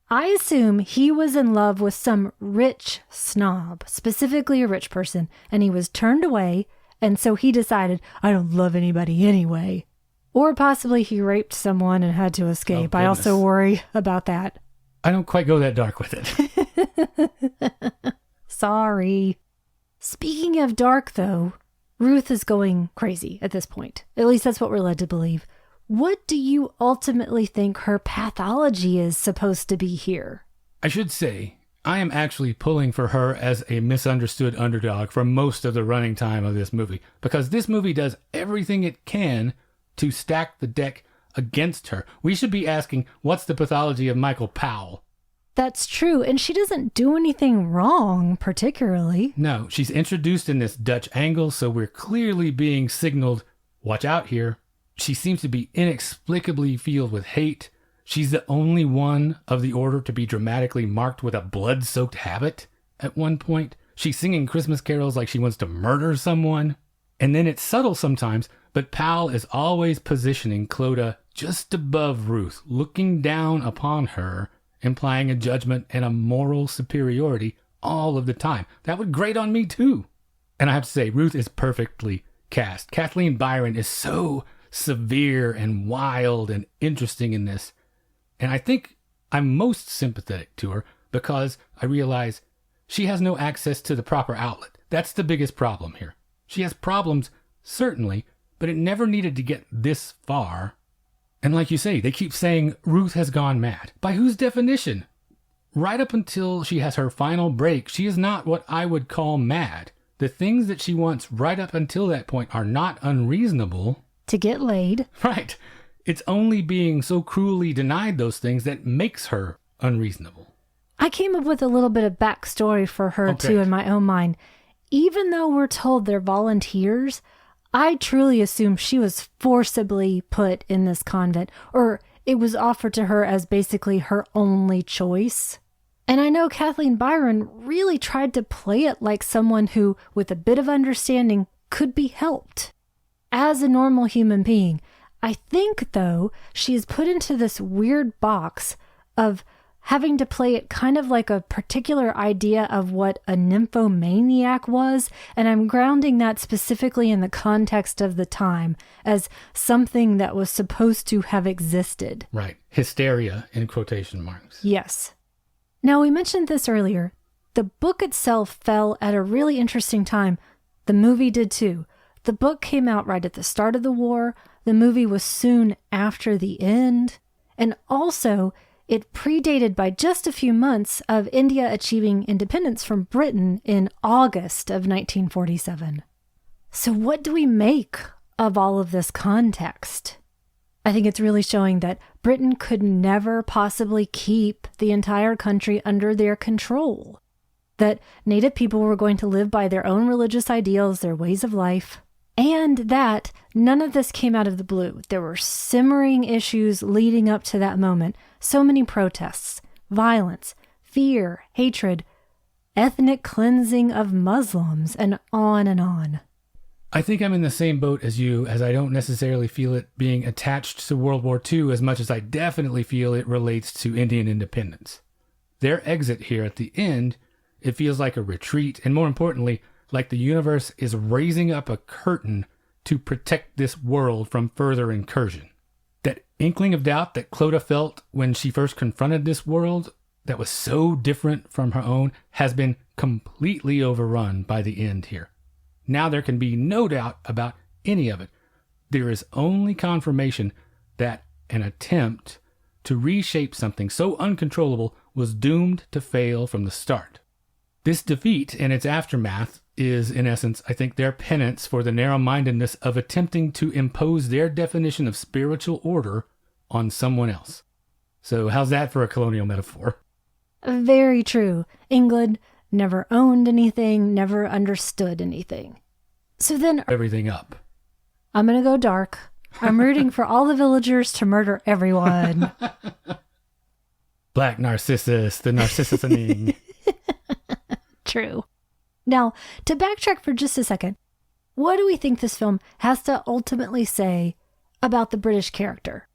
I assume he was in love with some rich snob, specifically a rich person, and he was turned away, and so he decided, I don't love anybody anyway. Or possibly he raped someone and had to escape. I also worry about that. I don't quite go that dark with it. Sorry. Speaking of dark, though, Ruth is going crazy at this point. At least that's what we're led to believe. What do you ultimately think her pathology is supposed to be here? I should say, I am actually pulling for her as a misunderstood underdog for most of the running time of this movie, because this movie does everything it can to stack the deck against her. We should be asking, what's the pathology of Michael Powell? That's true, and she doesn't do anything wrong, particularly. No, she's introduced in this Dutch angle, so we're clearly being signaled, watch out here. She seems to be inexplicably filled with hate. She's the only one of the order to be dramatically marked with a blood-soaked habit at one point. She's singing Christmas carols like she wants to murder someone. And then it's subtle sometimes, but Powell is always positioning Clodagh just above Ruth, looking down upon her, implying a judgment and a moral superiority all of the time. That would grate on me too. And I have to say, Ruth is perfectly cast. Kathleen Byron is so severe and wild and interesting in this. And I think I'm most sympathetic to her because I realize she has no access to the proper outlet. That's the biggest problem here. She has problems, certainly, but it never needed to get this far. And like you say, they keep saying Ruth has gone mad. By whose definition? Right up until she has her final break, she is not what I would call mad. The things that she wants right up until that point are not unreasonable. To get laid. Right. It's only being so cruelly denied those things that makes her unreasonable. I came up with a little bit of backstory for her, too, in my own mind. Even though we're told they're volunteers, I truly assume she was forcibly put in this convent, or it was offered to her as basically her only choice. And I know Kathleen Byron really tried to play it like someone who, with a bit of understanding, could be helped. As a normal human being, I think, though, she is put into this weird box of having to play it kind of like a particular idea of what a nymphomaniac was, and I'm grounding that specifically in the context of the time as something that was supposed to have existed. Right. Hysteria in quotation marks. Yes. Now, we mentioned this earlier. The book itself fell at a really interesting time. The movie did too. The book came out right at the start of the war. The movie was soon after the end. And also, it predated by just a few months of India achieving independence from Britain in August of 1947. So what do we make of all of this context? I think it's really showing that Britain could never possibly keep the entire country under their control. That Native people were going to live by their own religious ideals, their ways of life. And that none of this came out of the blue. There were simmering issues leading up to that moment. So many protests, violence, fear, hatred, ethnic cleansing of Muslims, and on and on. I think I'm in the same boat as you, as I don't necessarily feel it being attached to World War II as much as I definitely feel it relates to Indian independence. Their exit here at the end, it feels like a retreat, and more importantly, like the universe is raising up a curtain to protect this world from further incursion. That inkling of doubt that Clodagh felt when she first confronted this world that was so different from her own has been completely overrun by the end here. Now there can be no doubt about any of it. There is only confirmation that an attempt to reshape something so uncontrollable was doomed to fail from the start. This defeat and its aftermath is, in essence, I think, their penance for the narrow-mindedness of attempting to impose their definition of spiritual order on someone else. So how's that for a colonial metaphor? Very true. England never owned anything, never understood anything. So then Everything up. I'm going to go dark. I'm rooting for all the villagers to murder everyone. Black Narcissus, the Narcissus-ing. True. Now, to backtrack for just a second, what do we think this film has to ultimately say about the British character?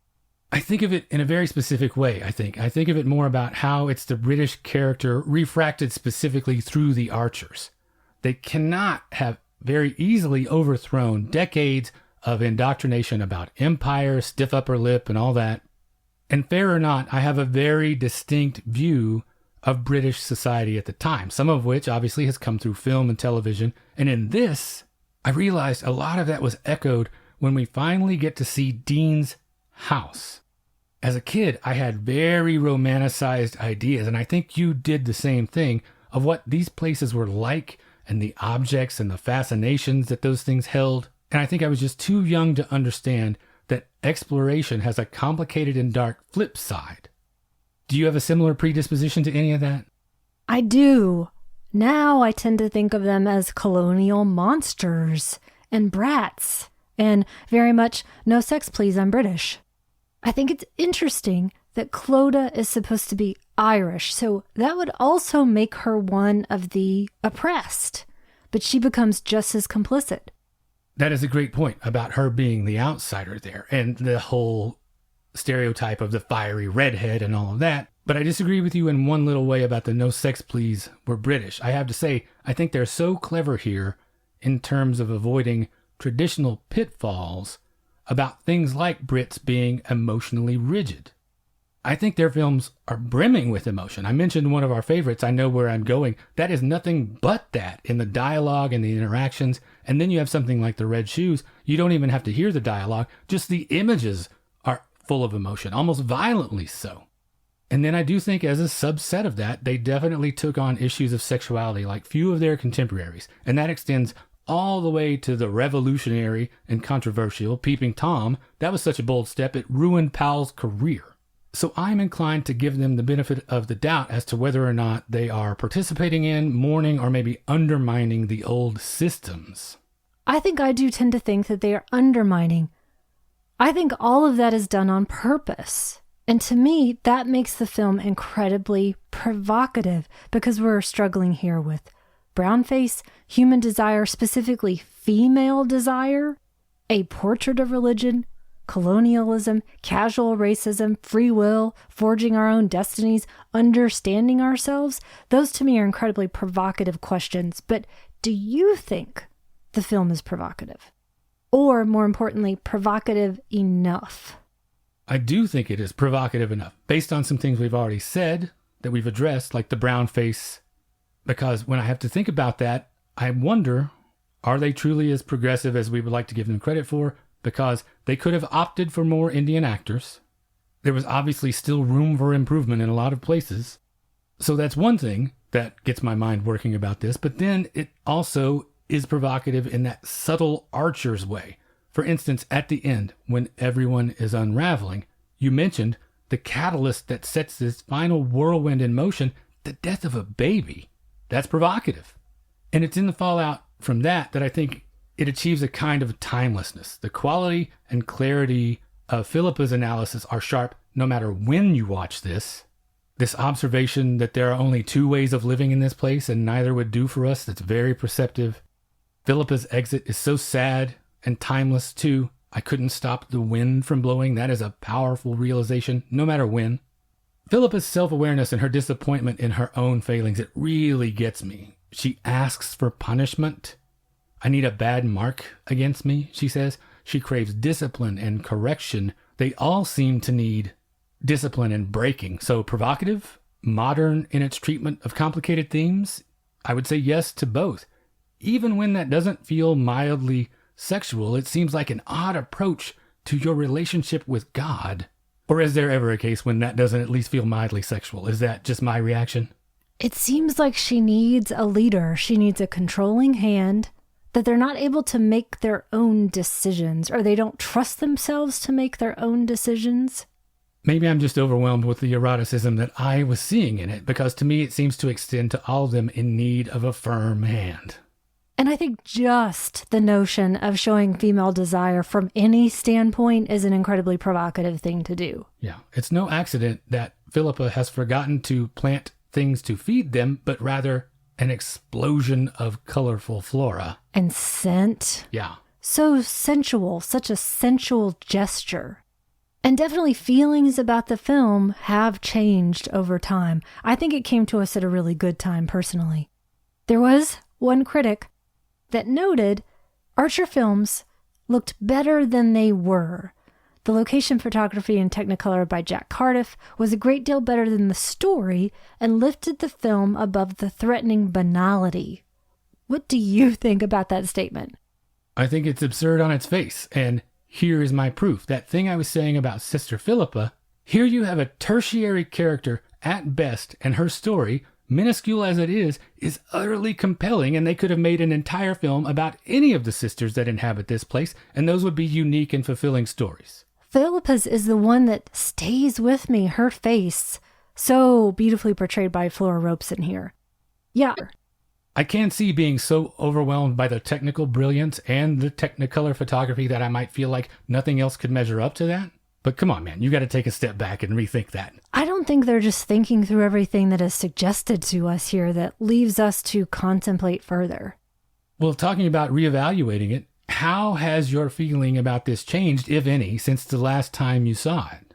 I think of it in a very specific way, I think. I think of it more about how it's the British character refracted specifically through the Archers. They cannot have very easily overthrown decades of indoctrination about empire, stiff upper lip, and all that. And fair or not, I have a very distinct view of British society at the time, some of which obviously has come through film and television. And in this, I realized a lot of that was echoed when we finally get to see Dean's house. As a kid, I had very romanticized ideas, and I think you did the same thing, of what these places were like and the objects and the fascinations that those things held. And I think I was just too young to understand that exploration has a complicated and dark flip side. Do you have a similar predisposition to any of that? I do. Now I tend to think of them as colonial monsters and brats, and very much no sex please, I'm British. I think it's interesting that Clodagh is supposed to be Irish, so that would also make her one of the oppressed, but she becomes just as complicit. That is a great point about her being the outsider there and the whole stereotype of the fiery redhead and all of that. But I disagree with you in one little way about the no sex please, we're British. I have to say, I think they're so clever here in terms of avoiding traditional pitfalls about things like Brits being emotionally rigid. I think their films are brimming with emotion. I mentioned one of our favorites, I Know Where I'm Going. That is nothing but that in the dialogue and the interactions. And then you have something like The Red Shoes. You don't even have to hear the dialogue. Just the images are full of emotion, almost violently so. And then I do think as a subset of that, they definitely took on issues of sexuality like few of their contemporaries. And that extends all the way to the revolutionary and controversial Peeping Tom. That was such a bold step, it ruined Powell's career. So I'm inclined to give them the benefit of the doubt as to whether or not they are participating in, mourning, or maybe undermining the old systems. I think I do tend to think that they are undermining. I think all of that is done on purpose. And to me, that makes the film incredibly provocative because we're struggling here with brownface, human desire, specifically female desire, a portrait of religion, colonialism, casual racism, free will, forging our own destinies, understanding ourselves. Those to me are incredibly provocative questions. But do you think the film is provocative? Or more importantly, provocative enough? I do think it is provocative enough, based on some things we've already said that we've addressed, like the brown face. Because when I have to think about that, I wonder, are they truly as progressive as we would like to give them credit for? Because they could have opted for more Indian actors. There was obviously still room for improvement in a lot of places. So that's one thing that gets my mind working about this. But then it also is provocative in that subtle Archer's way. For instance, at the end, when everyone is unraveling, you mentioned the catalyst that sets this final whirlwind in motion, the death of a baby. That's provocative. And it's in the fallout from that I think it achieves a kind of timelessness. The quality and clarity of Philippa's analysis are sharp no matter when you watch this. This observation that there are only two ways of living in this place and neither would do for us, that's very perceptive. Philippa's exit is so sad and timeless too. I couldn't stop the wind from blowing. That is a powerful realization, no matter when. Philippa's self-awareness and her disappointment in her own failings, it really gets me. She asks for punishment. I need a bad mark against me, she says. She craves discipline and correction. They all seem to need discipline and breaking. So provocative, modern in its treatment of complicated themes? I would say yes to both. Even when that doesn't feel mildly sexual, it seems like an odd approach to your relationship with God. Or is there ever a case when that doesn't at least feel mildly sexual? Is that just my reaction? It seems like she needs a leader. She needs a controlling hand, that they're not able to make their own decisions, or they don't trust themselves to make their own decisions. Maybe I'm just overwhelmed with the eroticism that I was seeing in it, because to me it seems to extend to all of them in need of a firm hand. And I think just the notion of showing female desire from any standpoint is an incredibly provocative thing to do. Yeah, it's no accident that Philippa has forgotten to plant things to feed them, but rather an explosion of colorful flora. And scent. Yeah. So sensual, such a sensual gesture. And definitely feelings about the film have changed over time. I think it came to us at a really good time, personally. There was one critic that noted Archer films looked better than they were. The location photography in Technicolor by Jack Cardiff was a great deal better than the story and lifted the film above the threatening banality. What do you think about that statement? I think it's absurd on its face, and here is my proof. That thing I was saying about Sister Philippa Here you have a tertiary character at best, and her story, minuscule as it is utterly compelling, and they could have made an entire film about any of the sisters that inhabit this place, and those would be unique and fulfilling stories. Philippa's is the one that stays with me, her face. So beautifully portrayed by Flora Robeson here. Yeah. I can't see being so overwhelmed by the technical brilliance and the Technicolor photography that I might feel like nothing else could measure up to that. But come on, man, you got to take a step back and rethink that. I don't think they're just thinking through everything that is suggested to us here that leaves us to contemplate further. Well, talking about reevaluating it, how has your feeling about this changed, if any, since the last time you saw it?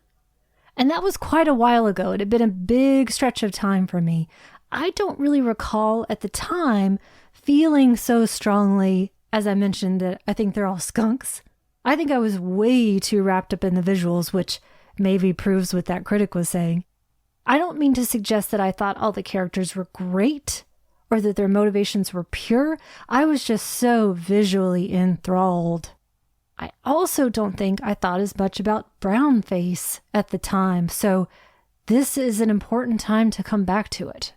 And that was quite a while ago. It had been a big stretch of time for me. I don't really recall at the time feeling so strongly, as I mentioned, that I think they're all skunks. I think I was way too wrapped up in the visuals, which maybe proves what that critic was saying. I don't mean to suggest that I thought all the characters were great or that their motivations were pure. I was just so visually enthralled. I also don't think I thought as much about Brownface at the time, so this is an important time to come back to it.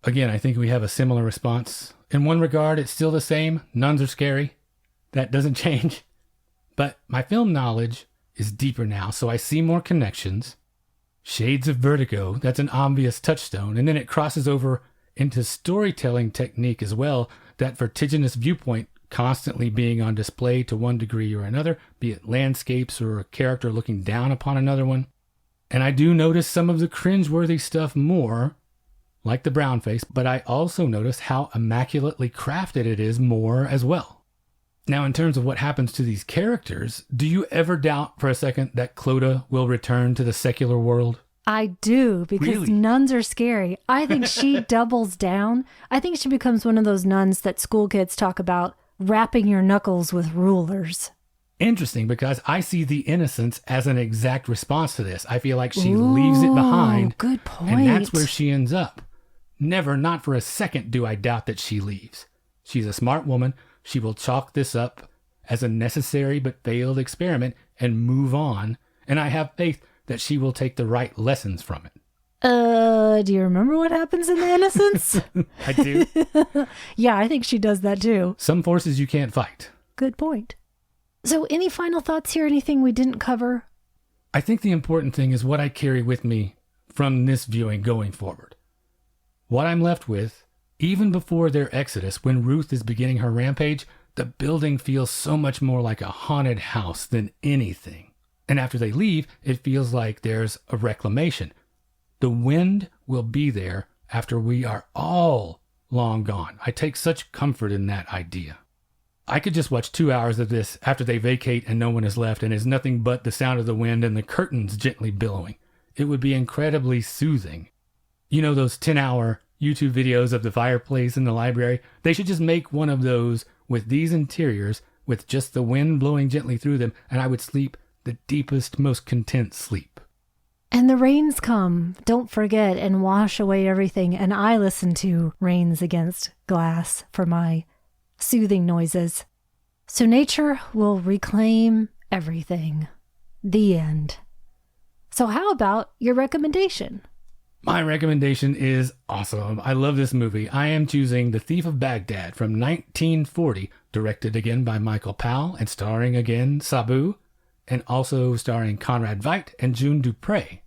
Again, I think we have a similar response. In one regard, it's still the same. Nuns are scary. That doesn't change. But my film knowledge is deeper now, so I see more connections. Shades of Vertigo, that's an obvious touchstone, and then it crosses over into storytelling technique as well, that vertiginous viewpoint constantly being on display to one degree or another, be it landscapes or a character looking down upon another one. And I do notice some of the cringeworthy stuff more, like the brown face, but I also notice how immaculately crafted it is more as well. Now, in terms of what happens to these characters, do you ever doubt for a second that Clodagh will return to the secular world? I do, because Really? nuns are scary. I think she doubles down. I think she becomes one of those nuns that school kids talk about, wrapping your knuckles with rulers. Interesting, because I see the innocence as an exact response to this. I feel like she leaves it behind. Good point. And that's where she ends up. Never, not for a second, do I doubt that she leaves. She's a smart woman. She will chalk this up as a necessary but failed experiment and move on. And I have faith that she will take the right lessons from it. Do you remember what happens in The Innocents? I do. Yeah, I think she does that too. Some forces you can't fight. Good point. So any final thoughts here? Anything we didn't cover? I think the important thing is what I carry with me from this viewing going forward. What I'm left with, even before their exodus, when Ruth is beginning her rampage, the building feels so much more like a haunted house than anything. And after they leave, it feels like there's a reclamation. The wind will be there after we are all long gone. I take such comfort in that idea. I could just watch 2 hours of this after they vacate and no one is left and it's nothing but the sound of the wind and the curtains gently billowing. It would be incredibly soothing. You know those 10-hour YouTube videos of the fireplace in the library? They should just make one of those with these interiors with just the wind blowing gently through them, and I would sleep the deepest, most content sleep. And the rains come, don't forget, and wash away everything. And I listen to Rains Against Glass for my soothing noises. So nature will reclaim everything. The end. So how about your recommendation? My recommendation is awesome. I love this movie. I am choosing The Thief of Baghdad from 1940, directed again by Michael Powell and starring again Sabu, and also starring Conrad Veidt and June Dupree.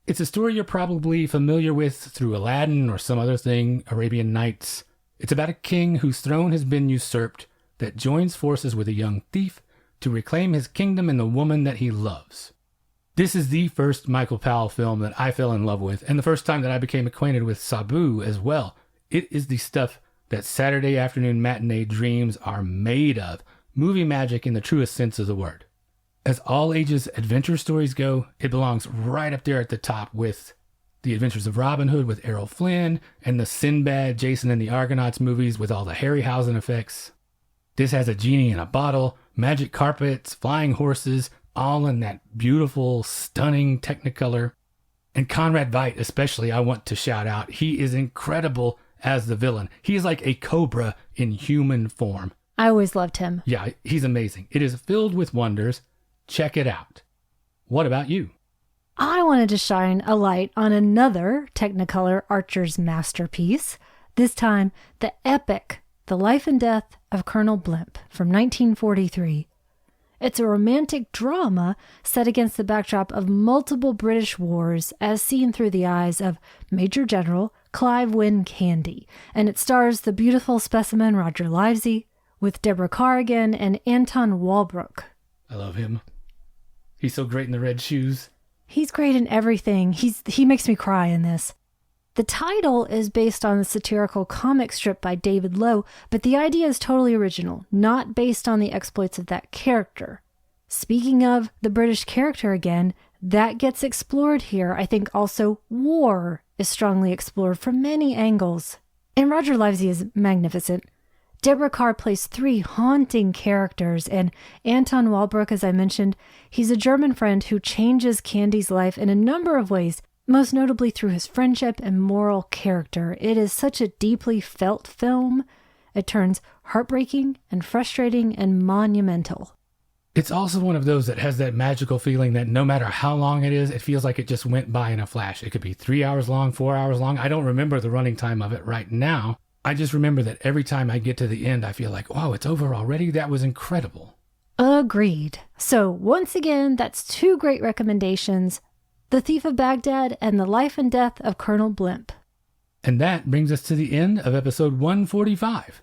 It's a story you're probably familiar with through Aladdin or some other thing, Arabian Nights. It's about a king whose throne has been usurped that joins forces with a young thief to reclaim his kingdom and the woman that he loves. This is the first Michael Powell film that I fell in love with, and the first time that I became acquainted with Sabu as well. It is the stuff that Saturday afternoon matinee dreams are made of. Movie magic in the truest sense of the word. As all ages adventure stories go, it belongs right up there at the top with The Adventures of Robin Hood with Errol Flynn and the Sinbad, Jason and the Argonauts movies with all the Harryhausen effects. This has a genie in a bottle, magic carpets, flying horses, all in that beautiful, stunning Technicolor. And Conrad Veidt especially, I want to shout out. He is incredible as the villain. He is like a cobra in human form. I always loved him. Yeah, he's amazing. It is filled with wonders. Check it out. What about you? I wanted to shine a light on another Technicolor Archer's masterpiece, this time the epic The Life and Death of Colonel Blimp from 1943. It's a romantic drama set against the backdrop of multiple British wars as seen through the eyes of Major General Clive Wynne Candy, and it stars the beautiful specimen Roger Livesey with Deborah Kerr again and Anton Walbrook. I love him. He's so great in the red shoes. He's great in everything. He makes me cry in this. The title is based on the satirical comic strip by David Lowe, but the idea is totally original, not based on the exploits of that character. Speaking of the British character again, that gets explored here. I think also war is strongly explored from many angles. And Roger Livesey is magnificent. Deborah Kerr plays 3 haunting characters, and Anton Walbrook, as I mentioned, he's a German friend who changes Candy's life in a number of ways, most notably through his friendship and moral character. It is such a deeply felt film. It turns heartbreaking and frustrating and monumental. It's also one of those that has that magical feeling that no matter how long it is, it feels like it just went by in a flash. It could be 3 hours long, 4 hours long. I don't remember the running time of it right now. I just remember that every time I get to the end, I feel like, wow, it's over already? That was incredible. Agreed. So once again, that's 2 great recommendations. The Thief of Baghdad and The Life and Death of Colonel Blimp. And that brings us to the end of episode 145.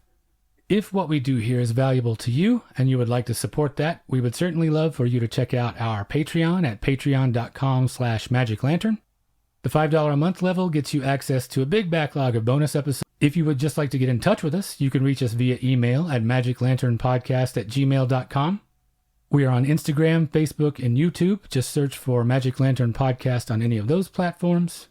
If what we do here is valuable to you and you would like to support that, we would certainly love for you to check out our Patreon at patreon.com/magiclantern. The $5 a month level gets you access to a big backlog of bonus episodes. If you would just like to get in touch with us, you can reach us via email at magiclanternpodcast@gmail.com. We are on Instagram, Facebook, and YouTube. Just search for Magic Lantern Podcast on any of those platforms.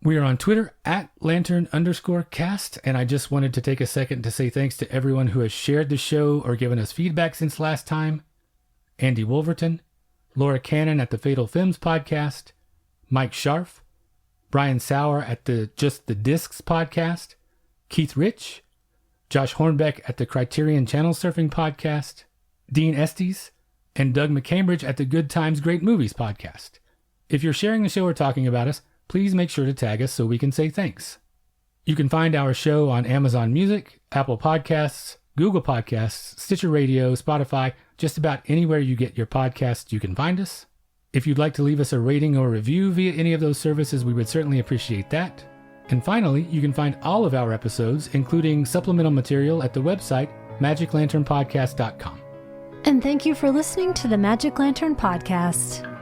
We are on Twitter at Lantern_cast, and I just wanted to take a second to say thanks to everyone who has shared the show or given us feedback since last time. Andy Wolverton, Laura Cannon at the Fatal Films Podcast, Mike Scharf, Brian Sauer at the Just the Discs Podcast, Keith Rich, Josh Hornbeck at the Criterion Channel Surfing Podcast, Dean Estes, and Doug McCambridge at the Good Times Great Movies Podcast. If you're sharing the show or talking about us, please make sure to tag us so we can say thanks. You can find our show on Amazon Music, Apple Podcasts, Google Podcasts, Stitcher Radio, Spotify, just about anywhere you get your podcasts, you can find us. If you'd like to leave us a rating or review via any of those services, we would certainly appreciate that. And finally, you can find all of our episodes, including supplemental material, at the website magiclanternpodcast.com. And thank you for listening to the Magic Lantern Podcast.